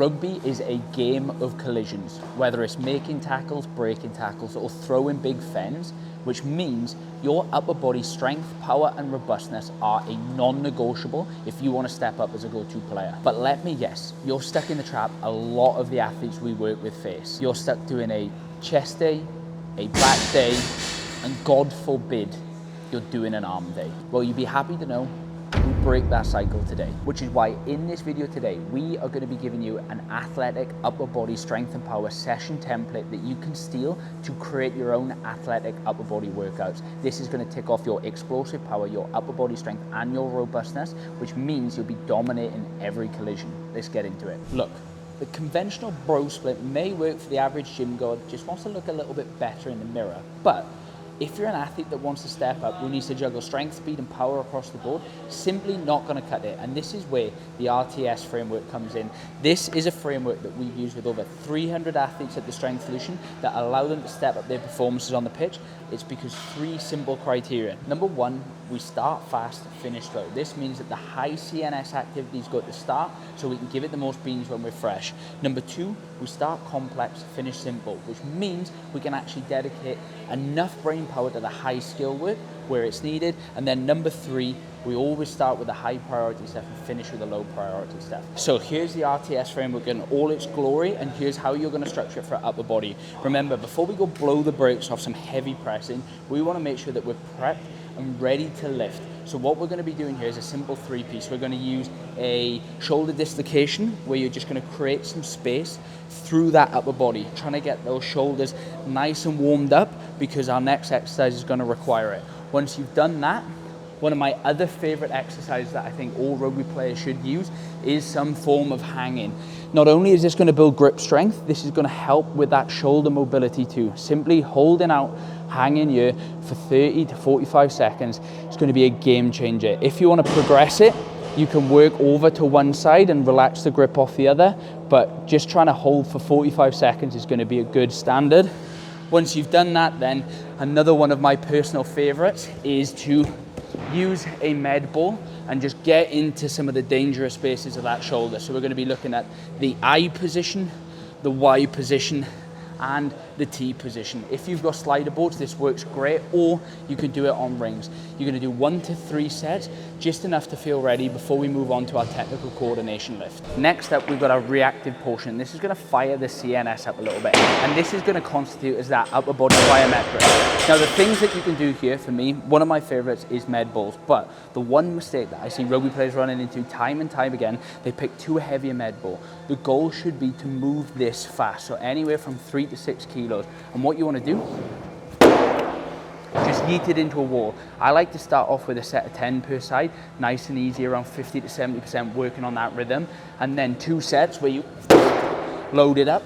Rugby is a game of collisions, whether it's making tackles, breaking tackles, or throwing big fens, which means your upper body strength, power, and robustness are a non-negotiable if you want to step up as a go-to player. But let me guess, you're stuck in the trap a lot of the athletes we work with face. You're stuck doing a chest day, a back day, and God forbid, you're doing an arm day. Well, you'd be happy to know we break that cycle today, which is why in this video today, we are going to be giving you an athletic upper body strength and power session template that you can steal to create your own athletic upper body workouts. This is going to tick off your explosive power, your upper body strength, and your robustness, which means you'll be dominating every collision. Let's get into it. Look, the conventional bro split may work for the average gym goer, just wants to look a little bit better in the mirror, but if you're an athlete that wants to step up, who needs to juggle strength, speed, and power across the board, simply not going to cut it. And this is where the RTS framework comes in. This is a framework that we've used with over 300 athletes at the Strength Solution that allow them to step up their performances on the pitch. It's because three simple criteria. Number one, we start fast, finish slow. This means that the high CNS activities go at the start, so we can give it the most beans when we're fresh. Number two, we start complex, finish simple, which means we can actually dedicate enough brain power to the high skill work where it's needed. And then number three, we always start with the high priority stuff and finish with the low priority stuff. So here's the RTS framework in all its glory, and here's how you're going to structure it for upper body. Remember, before we go blow the brakes off some heavy pressing, we want to make sure that we're prepped and ready to lift. So what we're going to be doing here is a simple three-piece. We're going to use a shoulder dislocation where you're just going to create some space through that upper body, trying to get those shoulders nice and warmed up because our next exercise is going to require it. Once you've done that, one of my other favorite exercises that I think all rugby players should use is some form of hanging. Not only is this going to build grip strength, this is going to help with that shoulder mobility too. Simply holding out, hanging here for 30 to 45 seconds is going to be a game changer. If you want to progress it, you can work over to one side and relax the grip off the other, but just trying to hold for 45 seconds is going to be a good standard. Once you've done that, then another one of my personal favorites is to use a med ball and just get into some of the dangerous spaces of that shoulder. So we're going to be looking at the I position, the Y position, and the T position. If you've got slider boards, this works great, or you can do it on rings. You're going to do 1 to 3 sets, just enough to feel ready before we move on to our technical coordination lift. Next up, we've got our reactive portion. This is going to fire the CNS up a little bit, and this is going to constitute as that upper body plyometric. Now, the things that you can do here, for me, one of my favorites is med balls, but the one mistake that I see rugby players running into time and time again, they pick too heavy a med ball. The goal should be to move this fast, so anywhere from 3 to 6 kilos. And what you want to do, just yeet it into a wall. I like to start off with a set of 10 per side, nice and easy, around 50 to 70% working on that rhythm. And then 2 sets where you load it up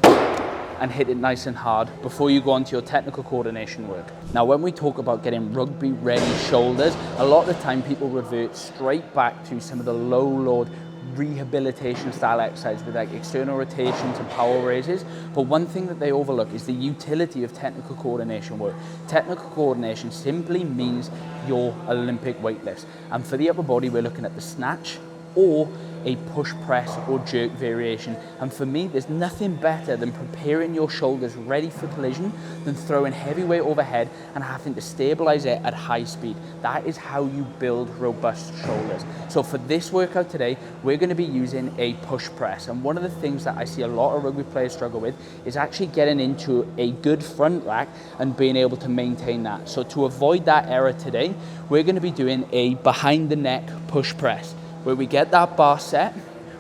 and hit it nice and hard before you go on to your technical coordination work. Now, when we talk about getting rugby ready shoulders, a lot of the time people revert straight back to some of the low load rehabilitation style exercise with like external rotations and power raises. But one thing that they overlook is the utility of technical coordination work. Technical coordination simply means your Olympic weightlifts. And for the upper body, we're looking at the snatch or a push press or jerk variation. And for me, there's nothing better than preparing your shoulders ready for collision than throwing heavy weight overhead and having to stabilize it at high speed. That is how you build robust shoulders. So for this workout today, we're going to be using a push press. And one of the things that I see a lot of rugby players struggle with is actually getting into a good front rack and being able to maintain that. So to avoid that error today, we're going to be doing a behind the neck push press, where we get that bar set,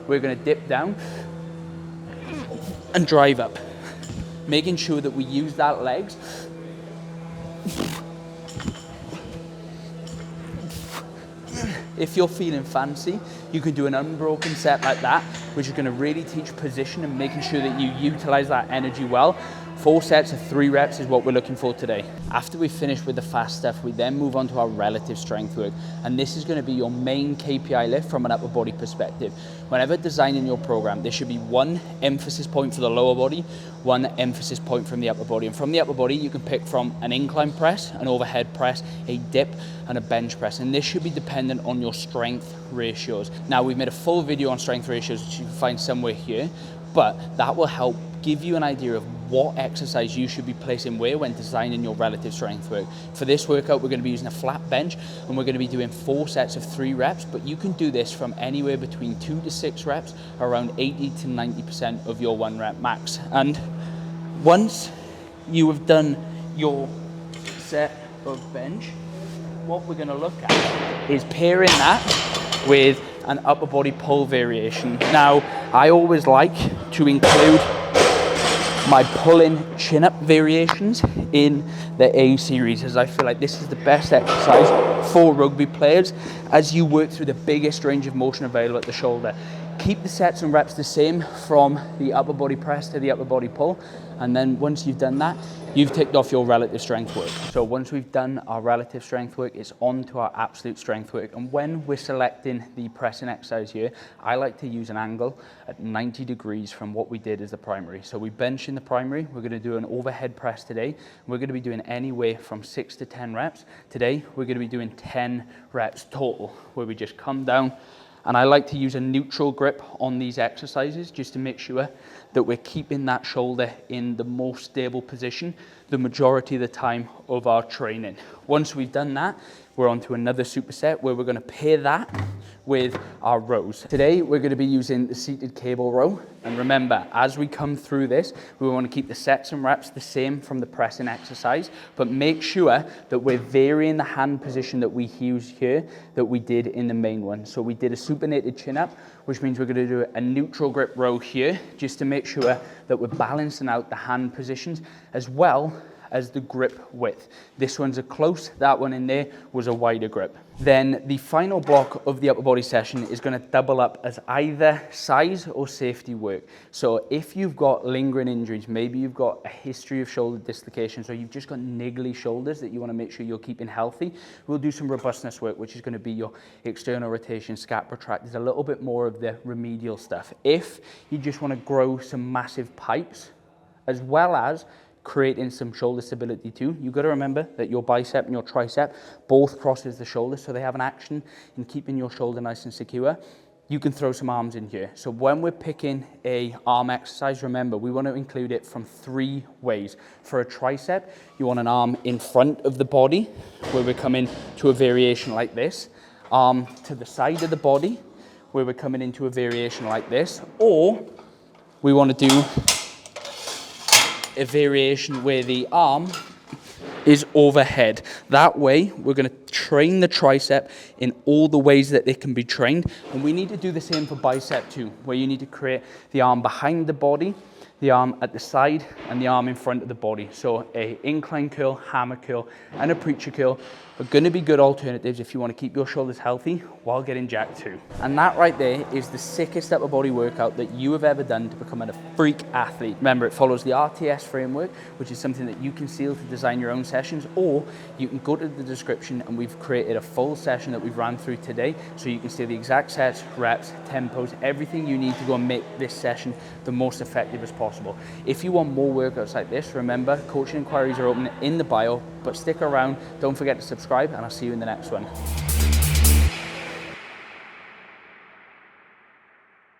we're going to dip down and drive up, making sure that we use that legs If you're feeling fancy, you can do an unbroken set like that, which is going to really teach position and making sure that you utilize that energy well. 4 sets of 3 reps is what we're looking for today. After we finish with the fast stuff, we then move on to our relative strength work. And this is going to be your main KPI lift from an upper body perspective. Whenever designing your program, there should be one emphasis point for the lower body, one emphasis point from the upper body. And from the upper body, you can pick from an incline press, an overhead press, a dip, and a bench press. And this should be dependent on your strength, ratios. Now, we've made a full video on strength ratios, which you can find somewhere here, but that will help give you an idea of what exercise you should be placing where when designing your relative strength work. For this workout, we're going to be using a flat bench, and we're going to be doing 4 sets of 3 reps, but you can do this from anywhere between 2 to 6 reps, around 80 to 90% of your 1 rep max. And once you have done your set of bench, what we're going to look at is pairing that with an upper body pull variation. Now, I always like to include my pull-in chin-up variations in the A series, as I feel like this is the best exercise for rugby players as you work through the biggest range of motion available at the shoulder. Keep the sets and reps the same from the upper body press to the upper body pull, and then once you've done that, you've ticked off your relative strength work. So once we've done our relative strength work, it's on to our absolute strength work. And when we're selecting the pressing exercise here, I like to use an angle at 90 degrees from what we did as the primary. So we bench in the primary, we're going to do an overhead press today. We're going to be doing anywhere from 6 to 10 reps. Today, we're going to be doing 10 reps total, where we just come down. And I like to use a neutral grip on these exercises just to make sure that we're keeping that shoulder in the most stable position the majority of the time of our training. Once we've done that, we're on to another superset where we're going to pair that with our rows. Today, we're going to be using the seated cable row. And remember, as we come through this, we want to keep the sets and reps the same from the pressing exercise, but make sure that we're varying the hand position that we use here that we did in the main one. So we did a supinated chin up, which means we're going to do a neutral grip row here, just to make sure that we're balancing out the hand positions as well as the grip width. This one's a close, that one in there was a wider grip. Then the final block of the upper body session is going to double up as either size or safety work. So if you've got lingering injuries, maybe you've got a history of shoulder dislocations, or you've just got niggly shoulders that you want to make sure you're keeping healthy, we'll do some robustness work, which is going to be your external rotation, scap protractors, a little bit more of the remedial stuff. If you just want to grow some massive pipes, as well as creating some shoulder stability too, you've got to remember that your bicep and your tricep both crosses the shoulder, so they have an action in keeping your shoulder nice and secure. You can throw some arms in here. So when we're picking a arm exercise, remember, we want to include it from 3 ways. For a tricep, you want an arm in front of the body, where we're coming to a variation like this, arm to the side of the body, where we're coming into a variation like this, or we want to do a variation where the arm is overhead. That way, we're going to train the tricep in all the ways that it can be trained. And we need to do the same for bicep too, where you need to create the arm behind the body, the arm at the side, and the arm in front of the body. So a incline curl, hammer curl, and a preacher curl are going to be good alternatives if you want to keep your shoulders healthy while getting jacked too. And that right there is the sickest upper body workout that you have ever done to become a freak athlete. Remember, it follows the RTS Framework, which is something that you can steal to design your own sessions, or you can go to the description and we've created a full session that we've ran through today, so you can steal the exact sets, reps, tempos, everything you need to go and make this session the most effective as possible. If you want more workouts like this, remember, coaching inquiries are open in the bio, but stick around, don't forget to subscribe, and I'll see you in the next one.